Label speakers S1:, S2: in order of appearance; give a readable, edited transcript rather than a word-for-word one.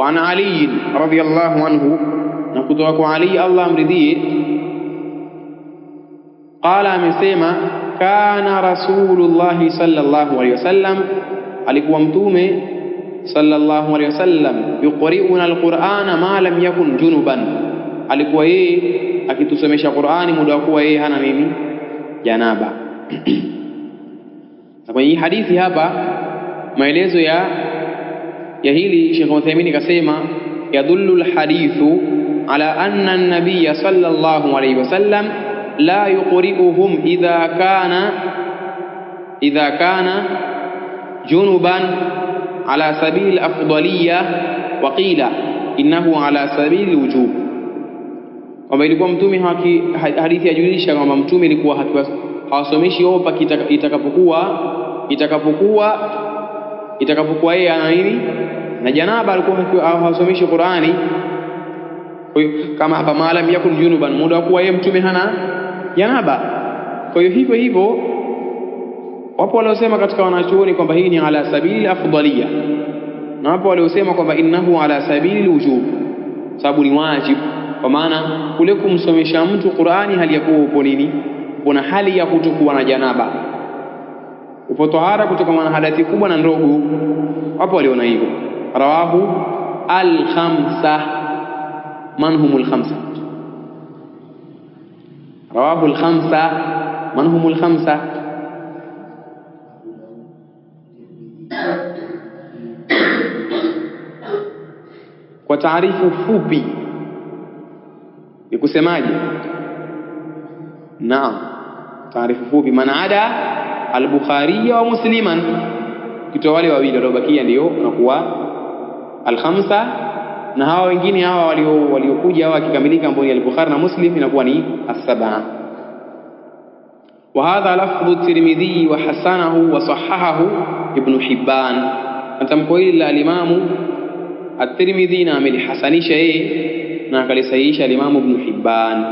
S1: Wa an Ali radhiyallahu anhu, na kutoka kwa Ali Allah amridhie, qala, amesema kana Rasulullah sallallahu alayhi wasallam, alikuwa mtume sallallahu alayhi wasallam, yuqri'una alqur'ana ma lam yakun junuban, alikuwa yeye akitusomesha Qur'ani muda wa kuwa yeye hana nini, janaba. Na kwenye hadithi hapa maelezo ya hili Sheikh Uthaymeen kasema, yadullu alhadithu ala anna an-nabiy sallallahu alayhi wasallam la yuqri'uhum idha kana junuban ala sabili al-afdaliyya, wa qila innahu ala sabili al-wujub. Kwamba ilikuwa mtume hadithi yajulisha kwamba mtume ilikuwa hawasomeshi opa itakapokuwa yeye ana nini na janaba, alikuwa hawasomeshi Qur'ani. Kwa hiyo kama hapa maalam yakun junuban, muda kuwa yeye mtume hana janaba. Kwa hiyo hivyo wapo waliosema katika wanachuoni kwamba hii ni ala sabili afdaliyya, na wapo waliosema kwamba innahu ala sabili wujub, sababu ni wajibu. Kwa maana kule kumsomesha mtu Qur'ani hali ya kuwa upo nini, upo na hali ya kutokuwa na janaba, upo tahara kutoka na hadathi kubwa na ndogo. Wapo waliona hivyo. Rawahu al-khamsa. Man humul khamsa? Rawahu al-khamsa. Man humul khamsa? Kwa taarifu fupi ni kusemaje? Naam, taarifu fupi, man ada al-Bukhari wa Musliman, kitoa wale wawili waliobakia ndio unakuwa al-khamsa, na hawa wengine hawa waliokuja hawa kikamilika ambao ni al-Bukhari na Muslim inakuwa ni as-sab'a. Wa hadha lafdhu at-Tirmidhi wa hasanahu wa sahahahu Ibn Hibban. Tamko hili la al-Imam at-Tirmidhi na amelihasanisha yeye na akalisahihisha al-Imam Ibn Hibban.